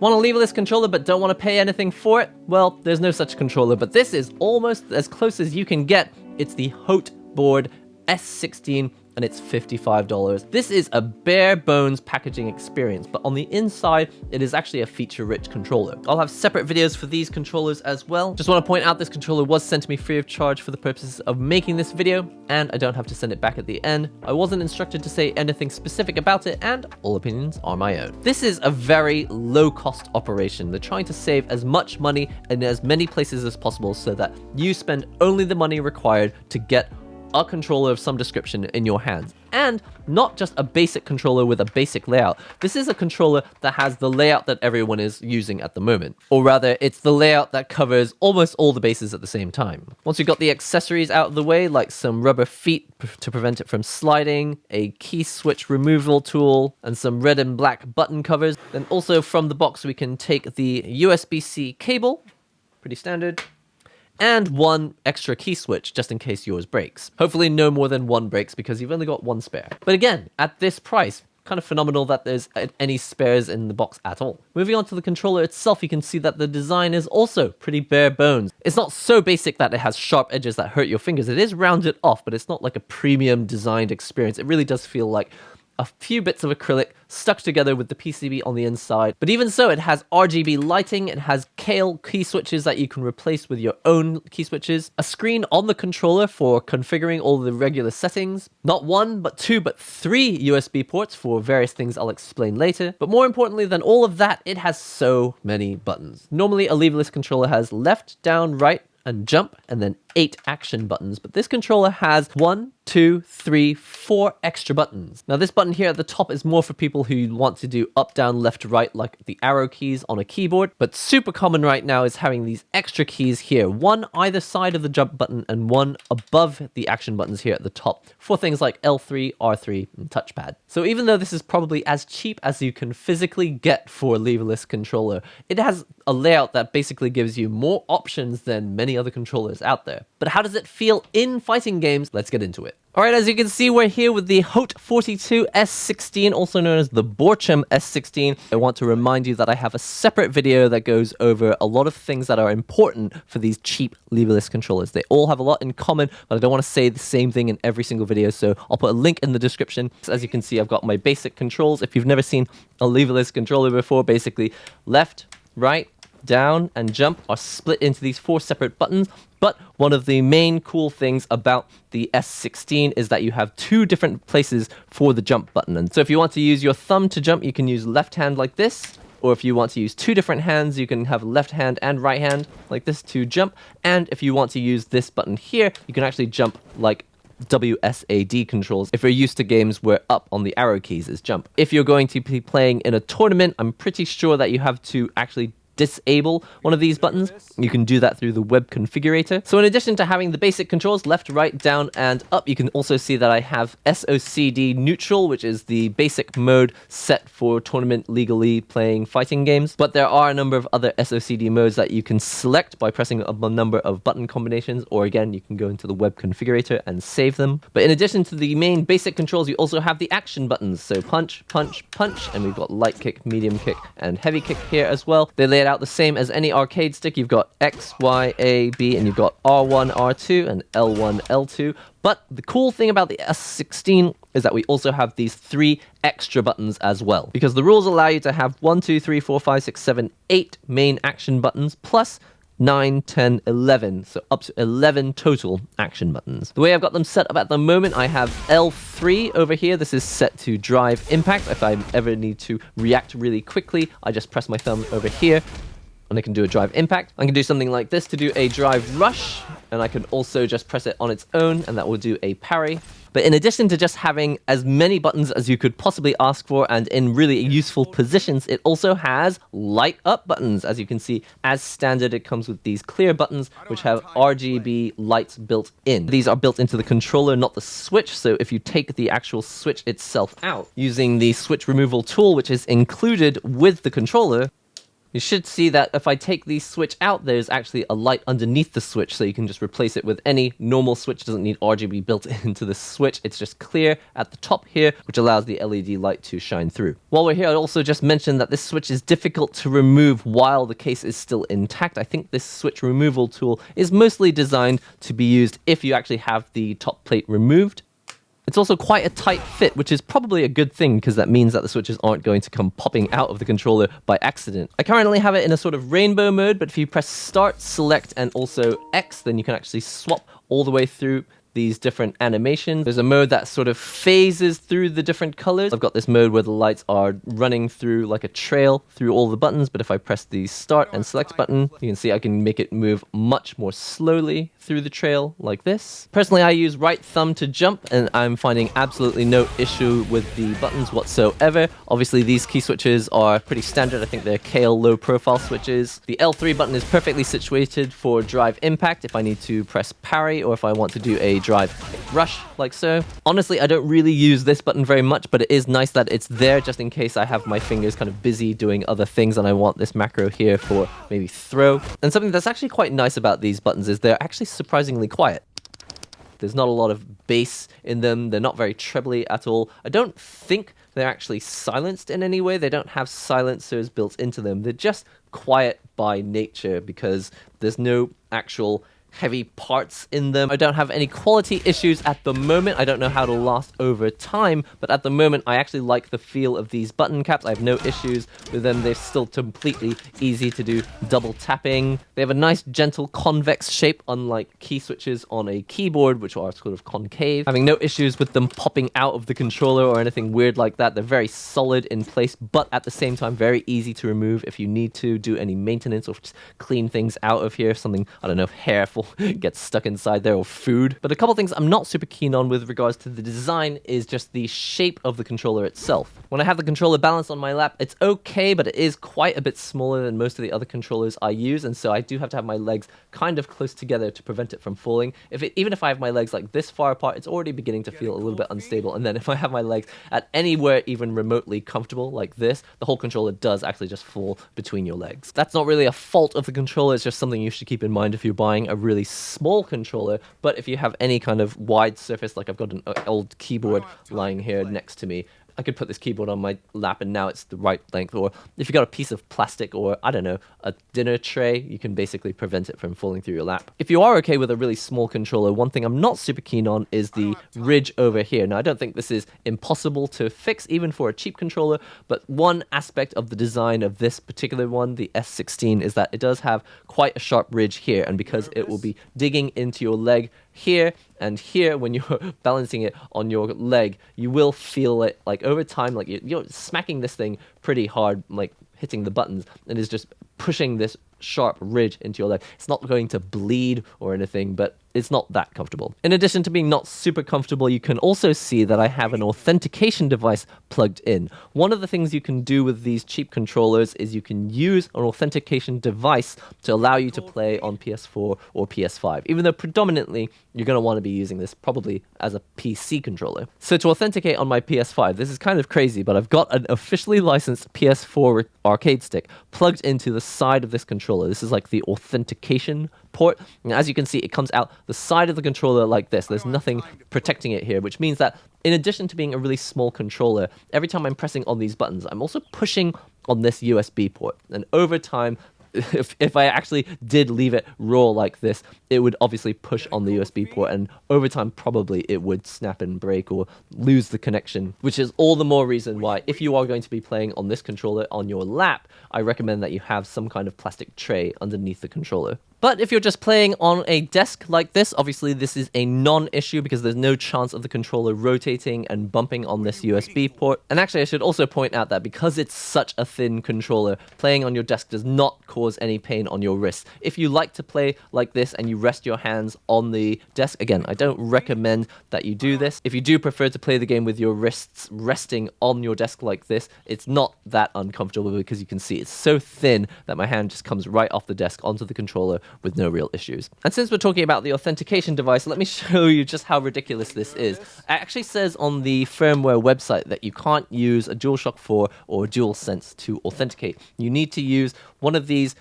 Want a leverless controller but don't want to pay anything for it? Well, there's no such controller, but this is almost as close as you can get. It's the Hote Board S16 and it's $55. This is a bare bones packaging experience, but on the inside, it is actually a feature-rich controller. I'll have separate videos for these controllers as well. Just want to point out this controller was sent to me free of charge for the purposes of making this video, and I don't have to send it back at the end. I wasn't instructed to say anything specific about it, and all opinions are my own. This is a very low-cost operation. They're trying to save as much money in as many places as possible so that you spend only the money required to get a controller of some description in your hands. And not just a basic controller with a basic layout. This is a controller that has the layout that everyone is using at the moment. Or rather, it's the layout that covers almost all the bases at the same time. Once you've got the accessories out of the way, like some rubber feet to prevent it from sliding, a key switch removal tool, and some red and black button covers, then also from the box we can take the USB-C cable, pretty standard, and one extra key switch just in case yours breaks. Hopefully no more than one breaks because you've only got one spare. But again, at this price, kind of phenomenal that there's any spares in the box at all. Moving on to the controller itself, you can see that the design is also pretty bare bones. It's not so basic that it has sharp edges that hurt your fingers. It is rounded off, but it's not like a premium designed experience. It really does feel like a few bits of acrylic stuck together with the PCB on the inside. But even so, it has RGB lighting, it has Kale key switches that you can replace with your own key switches, a screen on the controller for configuring all the regular settings, not one, but two, but three USB ports for various things I'll explain later. But more importantly than all of that, it has so many buttons. Normally, a leverless controller has left, down, right, and jump, and then 8 action buttons, but this controller has 1, 2, 3, 4 extra buttons. Now this button here at the top is more for people who want to do up, down, left, right, like the arrow keys on a keyboard, but super common right now is having these extra keys here, one either side of the jump button and one above the action buttons here at the top for things like L3, R3, and touchpad. So even though this is probably as cheap as you can physically get for a leverless controller, it has a layout that basically gives you more options than many other controllers out there. But how does it feel in fighting games? Let's get into it. Alright, as you can see, we're here with the Hote 42 S16, also known as the Borcham S16. I want to remind you that I have a separate video that goes over a lot of things that are important for these cheap leverless controllers. They all have a lot in common, but I don't want to say the same thing in every single video, so I'll put a link in the description. So as you can see, I've got my basic controls. If you've never seen a leverless controller before, basically left, right, down, and jump are split into these 4 separate buttons. But one of the main cool things about the S16 is that you have 2 different places for the jump button. And so if you want to use your thumb to jump, you can use left hand like this. Or if you want to use 2 different hands, you can have left hand and right hand like this to jump. And if you want to use this button here, you can actually jump like WSAD controls if you're used to games where up on the arrow keys is jump. If you're going to be playing in a tournament, I'm pretty sure that you have to actually disable one of these buttons. You can do that through the web configurator. So in addition to having the basic controls left, right, down, and up, you can also see that I have SOCD neutral, which is the basic mode set for tournament legally playing fighting games. But there are a number of other SOCD modes that you can select by pressing a number of button combinations, or again, you can go into the web configurator and save them. But in addition to the main basic controls, you also have the action buttons. So punch, punch, punch, and we've got light kick, medium kick, and heavy kick here as well. They lay it out the same as any arcade stick. You've got X, Y, A, B, and you've got R1, R2, and L1, L2. But the cool thing about the S16 is that we also have these 3 extra buttons as well, because the rules allow you to have 1, 2, 3, 4, 5, 6, 7, 8 main action buttons plus 9, 10, 11, so up to 11 total action buttons. The way I've got them set up at the moment, I have L3 over here. This is set to drive impact. If I ever need to react really quickly, I just press my thumb over here and I can do a drive impact. I can do something like this to do a drive rush, and I can also just press it on its own and that will do a parry. But in addition to just having as many buttons as you could possibly ask for and in really useful positions, it also has light up buttons. As you can see, as standard, it comes with these clear buttons which have RGB lights built in. These are built into the controller, not the switch. So if you take the actual switch itself out using the switch removal tool, which is included with the controller, You should see that if I take the switch out, there's actually a light underneath the switch, so you can just replace it with any normal switch. It doesn't need RGB built into the switch. It's just clear at the top here, which allows the LED light to shine through. While we're here, I'd also just mention that this switch is difficult to remove while the case is still intact. I think this switch removal tool is mostly designed to be used if you actually have the top plate removed. It's also quite a tight fit, which is probably a good thing because that means that the switches aren't going to come popping out of the controller by accident. I currently have it in a sort of rainbow mode, but if you press Start, Select, and also X, then you can actually swap all the way through these different animations. There's a mode that sort of phases through the different colors. I've got this mode where the lights are running through like a trail through all the buttons, but if I press the Start and Select button, you can see I can make it move much more slowly through the trail like this. Personally, I use right thumb to jump, and I'm finding absolutely no issue with the buttons whatsoever. Obviously, these key switches are pretty standard. I think they're KL low profile switches. The L3 button is perfectly situated for drive impact if I need to press parry or if I want to do a drive rush like so. Honestly, I don't really use this button very much, but it is nice that it's there just in case I have my fingers kind of busy doing other things and I want this macro here for maybe throw. And something that's actually quite nice about these buttons is they're actually surprisingly quiet. There's not a lot of bass in them. They're not very trebly at all. I don't think they're actually silenced in any way. They don't have silencers built into them. They're just quiet by nature because there's no actual heavy parts in them. I don't have any quality issues at the moment. I don't know how it'll last over time, but at the moment I actually like the feel of these button caps. I have no issues with them. They're still completely easy to do double tapping. They have a nice gentle convex shape, unlike key switches on a keyboard, which are sort of concave. Having no issues with them popping out of the controller or anything weird like that. They're very solid in place, but at the same time very easy to remove if you need to do any maintenance or just clean things out of here. Something, I don't know, hair gets stuck inside there or food. But a couple things I'm not super keen on with regards to the design is just the shape of the controller itself. When I have the controller balanced on my lap, it's okay, but it is quite a bit smaller than most of the other controllers I use, and so I do have to have my legs kind of close together to prevent it from falling. Even if I have my legs like this far apart, it's already beginning to feel a little bit unstable, and then if I have my legs at anywhere even remotely comfortable like this, the whole controller does actually just fall between your legs. That's not really a fault of the controller, it's just something you should keep in mind if you're buying a really small controller. But if you have any kind of wide surface, like I've got an old keyboard lying here next to me, I could put this keyboard on my lap and now it's the right length. Or if you've got a piece of plastic or, I don't know, a dinner tray, you can basically prevent it from falling through your lap. If you are okay with a really small controller, one thing I'm not super keen on is the ridge over here. Now, I don't think this is impossible to fix, even for a cheap controller, but one aspect of the design of this particular one, the S16, is that it does have quite a sharp ridge here, and because it will be digging into your leg here and here when you're balancing it on your leg, you will feel it like over time, like you're smacking this thing pretty hard, like hitting the buttons, and it's just pushing this sharp ridge into your leg. It's not going to bleed or anything, but it's not that comfortable. In addition to being not super comfortable, you can also see that I have an authentication device plugged in. One of the things you can do with these cheap controllers is you can use an authentication device to allow you to play on PS4 or PS5, even though predominantly you're going to want to be using this probably as a PC controller. So to authenticate on my PS5, this is kind of crazy, but I've got an officially licensed PS4 arcade stick plugged into the side of this controller. This is like the authentication port, and as you can see, it comes out the side of the controller like this. There's nothing protecting it here, which means that in addition to being a really small controller, every time I'm pressing on these buttons, I'm also pushing on this USB port, and over time, if I actually did leave it raw like this, it would obviously push on the USB port, and over time probably it would snap and break or lose the connection, which is all the more reason why, if you are going to be playing on this controller on your lap, I recommend that you have some kind of plastic tray underneath the controller. But if you're just playing on a desk like this, obviously this is a non-issue because there's no chance of the controller rotating and bumping on this USB port. And actually, I should also point out that because it's such a thin controller, playing on your desk does not cause any pain on your wrists. If you like to play like this and you rest your hands on the desk, again, I don't recommend that you do this. If you do prefer to play the game with your wrists resting on your desk like this, it's not that uncomfortable because you can see it's so thin that my hand just comes right off the desk onto the controller with no real issues. And since we're talking about the authentication device, let me show you just how ridiculous this is. It actually says on the firmware website that you can't use a DualShock 4 or DualSense to authenticate. You need to use one of these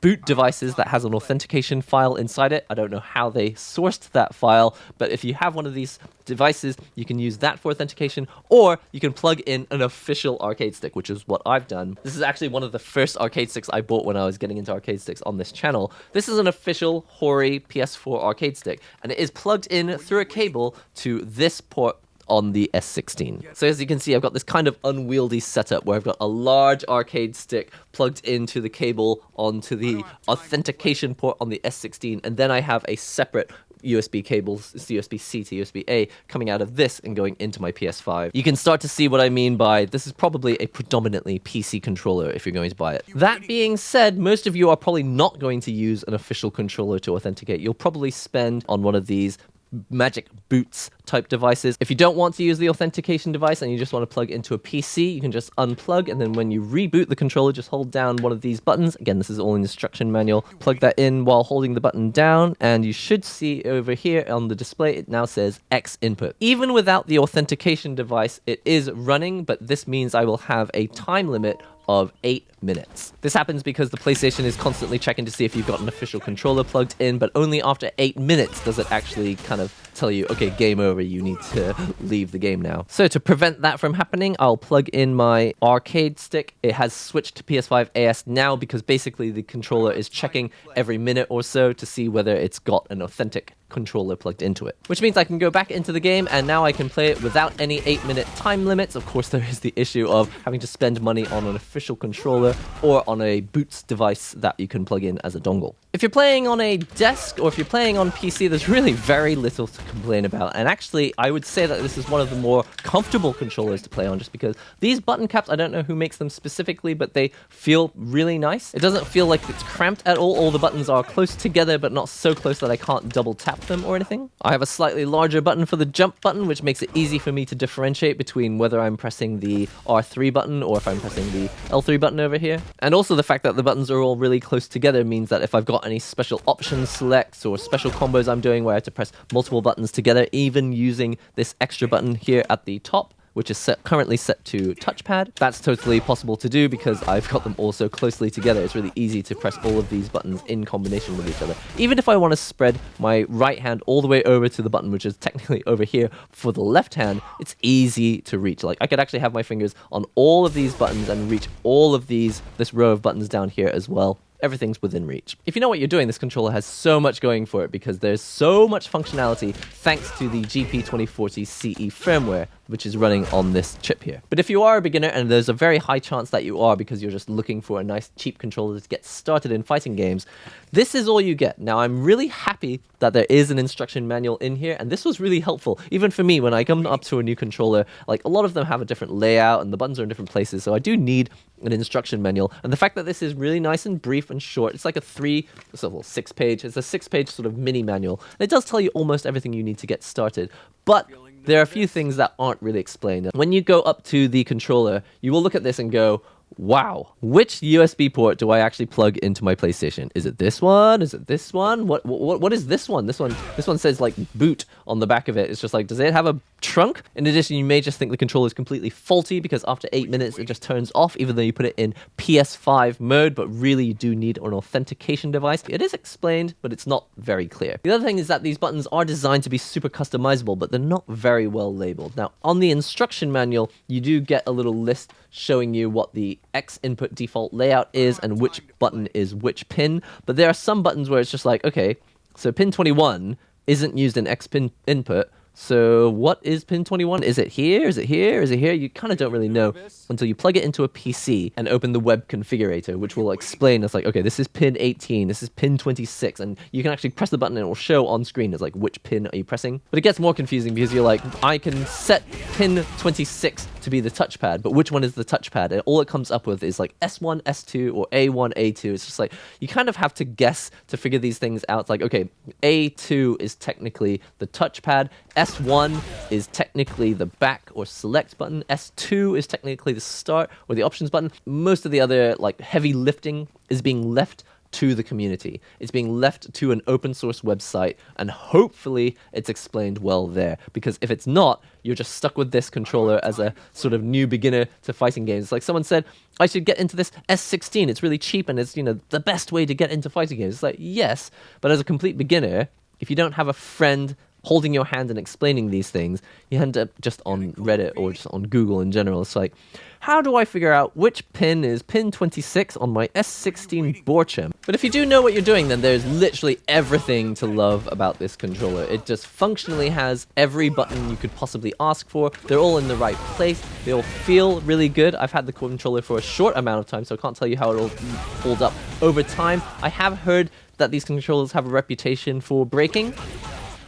boot devices that has an authentication file inside it. I don't know how they sourced that file, but if you have one of these devices, you can use that for authentication, or you can plug in an official arcade stick, which is what I've done. This is actually one of the first arcade sticks I bought when I was getting into arcade sticks on this channel. This is an official Hori PS4 arcade stick, and it is plugged in through a cable to this port on the S16. So as you can see, I've got this kind of unwieldy setup where I've got a large arcade stick plugged into the cable onto the authentication port on the S16, and then I have a separate USB cables, it's USB-C to USB-A, coming out of this and going into my PS5. You can start to see what I mean by this is probably a predominantly PC controller if you're going to buy it. That being said, most of you are probably not going to use an official controller to authenticate. You'll probably spend on one of these Magic Boots type devices. If you don't want to use the authentication device and you just want to plug into a PC, you can just unplug, and then when you reboot the controller, just hold down one of these buttons. Again, this is all in the instruction manual. Plug that in while holding the button down, and you should see over here on the display, it now says X input. Even without the authentication device, it is running, but this means I will have a time limit of 8 minutes. This happens because the PlayStation is constantly checking to see if you've got an official controller plugged in, but only after 8 minutes does it actually kind of tell you, okay, game over, you need to leave the game now. So to prevent that from happening, I'll plug in my arcade stick. It has switched to PS5 AS now because basically the controller is checking every minute or so to see whether it's got an authentic controller plugged into it, which means I can go back into the game and now I can play it without any 8-minute time limits. Of course, there is the issue of having to spend money on an official controller or on a Boots device that you can plug in as a dongle. If you're playing on a desk or if you're playing on PC, there's really very little to complain about, and actually I would say that this is one of the more comfortable controllers to play on, just because these button caps, I don't know who makes them specifically, but they feel really nice. It doesn't feel like it's cramped at all the buttons are close together but not so close that I can't double tap them or anything. I have a slightly larger button for the jump button, which makes it easy for me to differentiate between whether I'm pressing the R3 button or if I'm pressing the L3 button over here. And also the fact that the buttons are all really close together means that if I've got any special option selects or special combos I'm doing where I have to press multiple buttons together, even using this extra button here at the top, which is currently set to touchpad, that's totally possible to do because I've got them all so closely together. It's really easy to press all of these buttons in combination with each other. Even if I want to spread my right hand all the way over to the button, which is technically over here for the left hand, it's easy to reach. Like, I could actually have my fingers on all of these buttons and reach all of this row of buttons down here as well. Everything's within reach. If you know what you're doing, this controller has so much going for it because there's so much functionality thanks to the GP2040 CE firmware, which is running on this chip here. But if you are a beginner, and there's a very high chance that you are because you're just looking for a nice cheap controller to get started in fighting games, this is all you get. Now, I'm really happy that there is an instruction manual in here, and this was really helpful. Even for me, when I come up to a new controller, like a lot of them have a different layout and the buttons are in different places, so I do need an instruction manual. And the fact that this is really nice and brief and short, it's like a 6-page, it's a 6-page sort of mini manual. And it does tell you almost everything you need to get started. But there are a few things that aren't really explained. When you go up to the controller, you will look at this and go, wow, which USB port do I actually plug into my PlayStation? Is it this one? Is it this one? What is this one? This one says like boot on the back of it. It's just like, does it have a trunk? In addition, you may just think the controller is completely faulty because after 8 minutes it just turns off, even though you put it in PS5 mode, but really you do need an authentication device. It is explained, but it's not very clear. The other thing is that these buttons are designed to be super customizable, but they're not very well labeled. Now, on the instruction manual, you do get a little list showing you what the X input default layout is and which button is which pin, but there are some buttons where it's just like, okay, so pin 21 isn't used in X pin input, so what is pin 21? Is it here? Is it here? Is it here? You kind of don't really know until you plug it into a PC and open the web configurator, which will explain, it's like, okay, this is pin 18, this is pin 26, and you can actually press the button and it will show on screen. It's like, which pin are you pressing? But it gets more confusing because you're like, I can set pin 26 to be the touchpad, but which one is the touchpad? And all it comes up with is like S1, S2, or A1, A2. It's just like, you kind of have to guess to figure these things out. It's like, okay, A2 is technically the touchpad, S1 is technically the back or select button, S2 is technically the start or the options button. Most of the other like heavy lifting is being left to the community. It's being left to an open source website, and hopefully it's explained well there. Because if it's not, you're just stuck with this controller as a sort of new beginner to fighting games. It's like someone said, I should get into this S16. It's really cheap and it's, you know, the best way to get into fighting games. It's like, yes, but as a complete beginner, if you don't have a friend holding your hand and explaining these things, you end up just on Reddit or just on Google in general. It's like, how do I figure out which pin is pin 26 on my S16 Borcham? But if you do know what you're doing, then there's literally everything to love about this controller. It just functionally has every button you could possibly ask for. They're all in the right place. They all feel really good. I've had the controller for a short amount of time, so I can't tell you how it'll hold up over time. I have heard that these controllers have a reputation for breaking.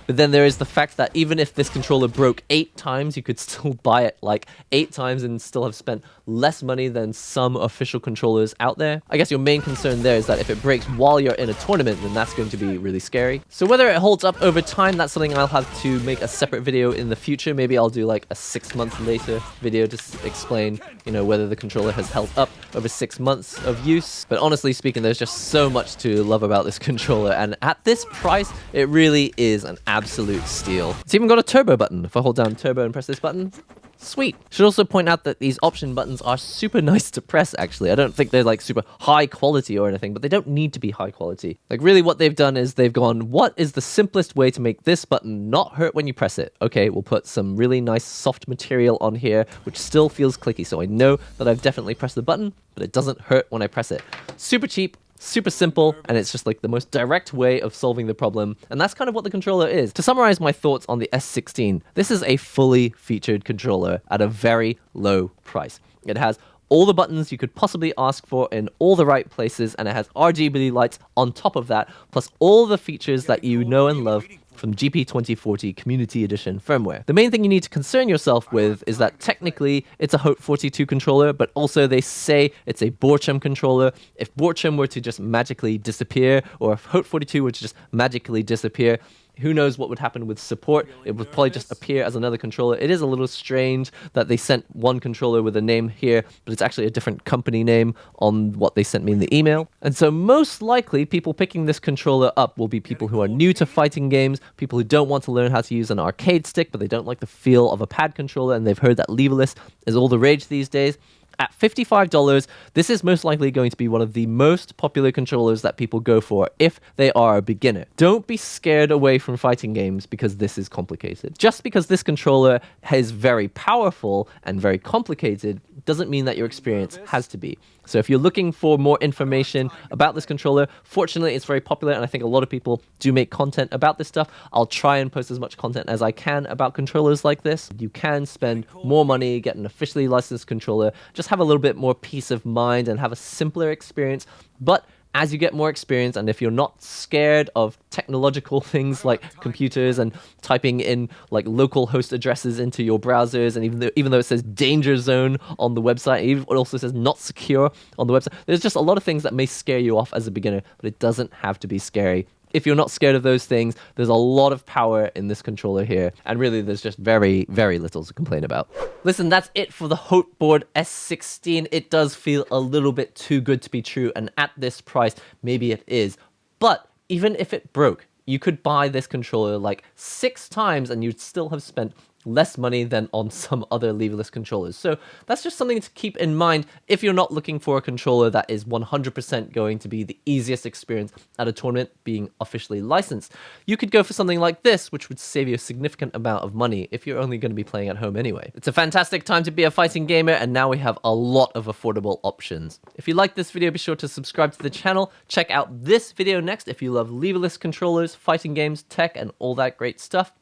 But then there is the fact that even if this controller broke 8 times, you could still buy it like 8 times and still have spent less money than some official controllers out there. I guess your main concern there is that if it breaks while you're in a tournament, then that's going to be really scary. So whether it holds up over time, that's something I'll have to make a separate video in the future. Maybe I'll do like a 6 months later video to explain, you know, whether the controller has held up over 6 months of use. But honestly speaking, there's just so much to love about this controller. And at this price, it really is an absolute steal. It's even got a turbo button. If I hold down turbo and press this button, sweet. Should also point out that these option buttons are super nice to press, actually. I don't think they're like super high quality or anything, but they don't need to be high quality. Like really what they've done is they've gone, what is the simplest way to make this button not hurt when you press it? Okay, we'll put some really nice soft material on here, which still feels clicky. So I know that I've definitely pressed the button, but it doesn't hurt when I press it. Super cheap, super simple, and it's just like the most direct way of solving the problem, and that's kind of what the controller is. To summarize my thoughts on the S16, this is a fully featured controller at a very low price. It has all the buttons you could possibly ask for in all the right places, and it has RGB lights on top of that, plus all the features that you know and love from GP 2040 Community Edition firmware. The main thing you need to concern yourself with is that technically it's a HOTE 42 controller, but also they say it's a Borcham controller. If Borcham were to just magically disappear, or if HOTE 42 were to just magically disappear, who knows what would happen with support. It would probably just appear as another controller. It is a little strange that they sent one controller with a name here, but it's actually a different company name on what they sent me in the email. And so most likely people picking this controller up will be people who are new to fighting games, people who don't want to learn how to use an arcade stick, but they don't like the feel of a pad controller, and they've heard that leverless is all the rage these days. At $55, this is most likely going to be one of the most popular controllers that people go for if they are a beginner. Don't be scared away from fighting games because this is complicated. Just because this controller is very powerful and very complicated doesn't mean that your experience has to be. So if you're looking for more information about this controller, fortunately it's very popular and I think a lot of people do make content about this stuff. I'll try and post as much content as I can about controllers like this. You can spend more money, get an officially licensed controller, just have a little bit more peace of mind and have a simpler experience. But as you get more experience, and if you're not scared of technological things like computers and typing in like local host addresses into your browsers, and even though it says danger zone on the website, it also says not secure on the website, there's just a lot of things that may scare you off as a beginner, but it doesn't have to be scary. If you're not scared of those things, there's a lot of power in this controller here, and really there's just very, very little to complain about. Listen, that's it for the HOTE board S16. It does feel a little bit too good to be true, and at this price, maybe it is. But even if it broke, you could buy this controller like 6 times and you'd still have spent less money than on some other leverless controllers. So that's just something to keep in mind if you're not looking for a controller that is 100% going to be the easiest experience at a tournament being officially licensed. You could go for something like this, which would save you a significant amount of money if you're only going to be playing at home anyway. It's a fantastic time to be a fighting gamer, and now we have a lot of affordable options. If you like this video, be sure to subscribe to the channel. Check out this video next if you love leverless controllers, fighting games, tech, and all that great stuff.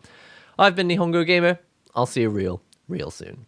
I've been NihongoGamer. I'll see you real soon.